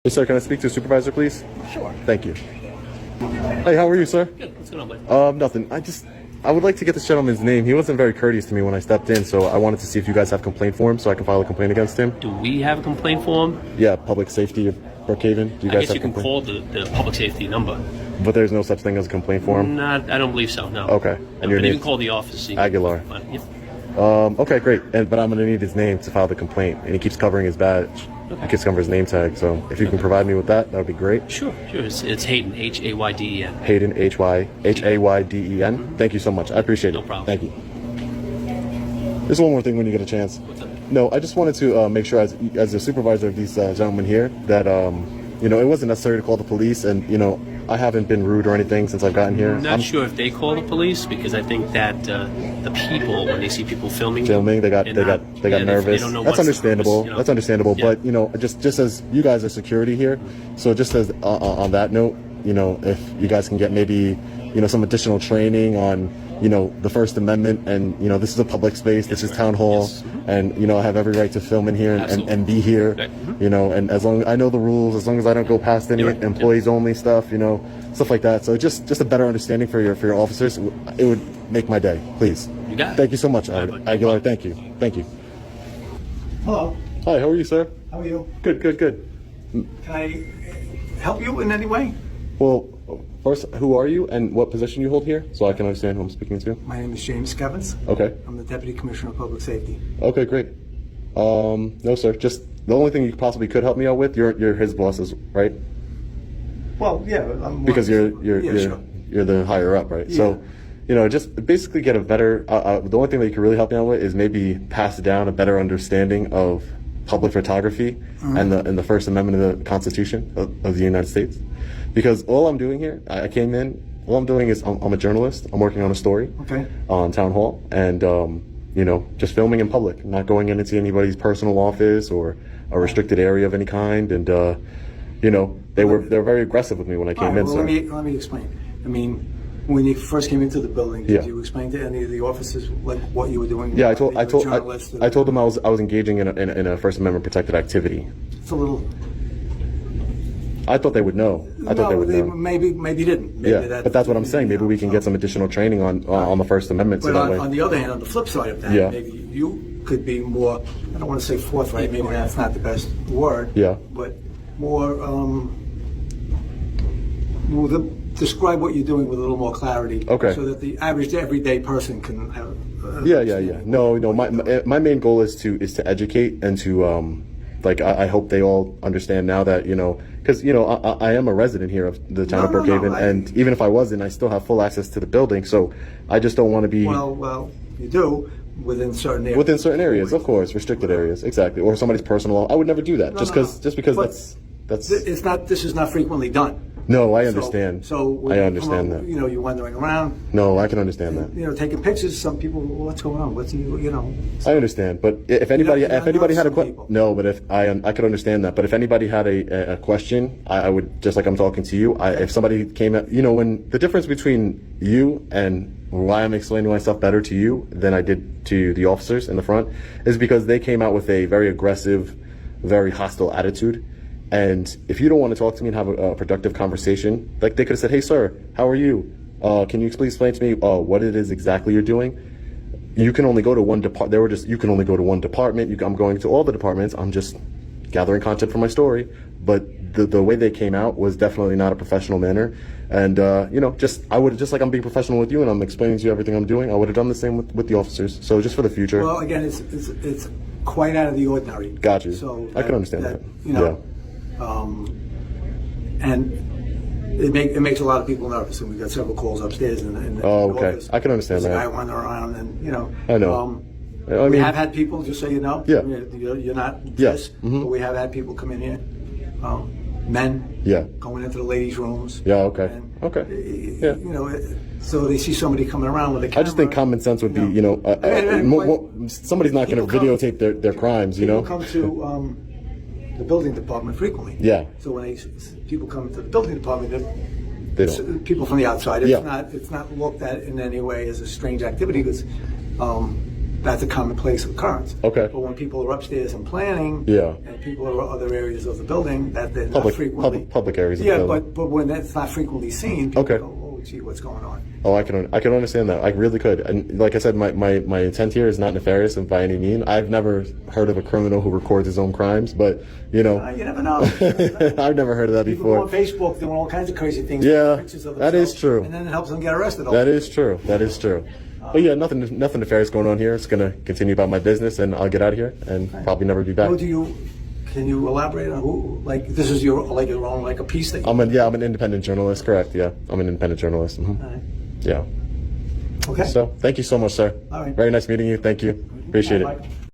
Hey, sir, can I speak to a supervisor, please? Sure. Thank you. Hey, how are you, sir? Good. What's going on, bud? Nothing. I would like to get this gentleman's name. He wasn't very courteous to me when I stepped in, so I wanted to see if you guys have a complaint for him so I can file a complaint against him. Do we have a complaint form? Yeah, public safety of Brookhaven. Do you I guys guess have you can call the public safety number. But there's no such thing as a complaint form? Not, I don't believe so, no. Okay. And your But you name? can call the office. Aguilar. Yep. Okay, great. But I'm going to need his name to file the complaint, and he keeps covering his badge. Okay. He keeps covering his name tag, so if you can provide me with that, that would be great. Sure. It's Hayden, Hayden. Hayden, Hayden. Thank you so much. I appreciate it. No problem. Thank you. There's one more thing when you get a chance. What's up? No, I just wanted to make sure, as a supervisor of these gentlemen here, that it wasn't necessary to call the police, and I haven't been rude or anything since I've gotten here. I'm not sure if they call the police because I think that the people, when they see people filming, they got nervous. They don't know That's what's understandable. purpose, That's understandable. Yeah. But just as you guys are security here, so just as on that note, if you guys can get maybe some additional training on the First Amendment, and this is a public space, this is town hall, Yes. and I have every right to film in here and be here, Right. and as long as I know the rules, as long as I don't go past any You're right. employees only stuff, stuff like that. So just a better understanding for your officers, it would make my day. Please. You got it. Thank you so much, All right, bud. Aguilar. Thank you. Hello, Hi, how are you, sir? how are you? Good. Can I help you in any way? Well, first, who are you and what position you hold here, so I can understand who I'm speaking to? My name is James Skevins. Okay. I'm the Deputy Commissioner of Public Safety. Okay, great. No, sir. Just the only thing you possibly could help me out with, you're his bosses, right? Well, yeah, I'm Because you're sure. you're the higher up, right? Yeah. So, just basically get a better. The only thing that you can really help me out with is maybe pass down a better understanding of public photography and the First Amendment of the Constitution of the United States. Because all I'm doing here, I came in. All I'm doing is I'm a journalist. I'm working on a story Okay. on town hall, and just filming in public, not going into anybody's personal office or a restricted area of any kind. And they were very aggressive with me when I All came right, in. well, So let me explain. I mean, when you first came into the building, did Yeah. you explain to any of the officers like what you were doing? yeah, I That you were a told journalist? I told them I was engaging in a First Amendment protected activity. It's a little. I thought they would know. I thought they would know. Maybe didn't. Maybe Yeah, but that's what I'm saying. Maybe we can get some additional training on the First Amendment. So But that way. on the other hand, on the flip side of that, Yeah. maybe you could be more, I don't want to say forthright, maybe that's not the best word. Yeah. But more, describe what you're doing with a little more clarity. Okay. So that the average everyday person can have. Yeah. No. My main goal is to educate and to I hope they all understand now that because I am a resident here of the town of No, Brookhaven, and even if I wasn't, I still have full access to the building. So I just don't want to be Well, you do within certain areas. within certain areas, of course, restricted areas, exactly, or somebody's personal. I would never do that just because But that's. It's not. This is not frequently done. No, I understand. So when I you come understand up, that. You're wandering around. No, I can understand that. Taking pictures. Some people, well, what's going on? I understand, but if anybody you're not had a noticing question, people. no, but if I could understand that. But if anybody had a question, I would, just like I'm talking to you. If somebody came at, when the difference between you and why I'm explaining myself better to you than I did to the officers in the front is because they came out with a very aggressive, very hostile attitude. And if you don't want to talk to me and have a productive conversation, like they could have said, "Hey, sir, how are you? Can you please explain to me what it is exactly you're doing?" You can only go to one department. You can only go to one department. I'm going to all the departments. I'm just gathering content for my story. But the way they came out was definitely not a professional manner. And I would just like I'm being professional with you and I'm explaining to you everything I'm doing. I would have done the same with the officers. So just for the future. Well, again, it's quite out of the ordinary. Got you. So I can understand that. Yeah. And it makes a lot of people nervous, and we got several calls upstairs in the Okay. office. I can understand There's that. a guy wandering around, and I know. I we mean- have had people, just so you know. Yeah. You're not Yes. this, but we have had people come in here, men. Yeah. Going into the ladies' rooms. Yeah, okay. And, Okay. Yeah. So they see somebody coming around with a camera. I just think common sense would be, somebody's not going to People come- videotape their crimes, People come to the building department frequently. Yeah. So when people come to the building department, They it's don't. people from the outside. It's Yeah. not looked at in any way as a strange activity because that's a commonplace occurrence. Okay. But when people are upstairs and planning, Yeah. and people are other areas of the building that they're not frequently. Public areas of the Yeah, building. but when that's not frequently seen, people Okay. go, oh, gee, what's going on? Oh, I can understand that. I really could. And like I said, my intent here is not nefarious and by any mean. I've never heard of a criminal who records his own crimes, but you know, You never know. I've never heard of that People go on before. Facebook doing all kinds of crazy things. Yeah, pictures of that is themselves, true. And then it helps them get arrested. That is true. That is true. But yeah, nothing nefarious going on here. It's gonna continue about my business, and I'll get out of here and probably never be back. Can you elaborate on who? Like, this is your own a piece that you. I'm an independent journalist. Correct. Yeah, I'm an independent journalist. Mhm. All right. Yeah. Okay. So thank you so much, sir. All right. Very nice meeting you. Thank you. Appreciate Bye, it. Michael.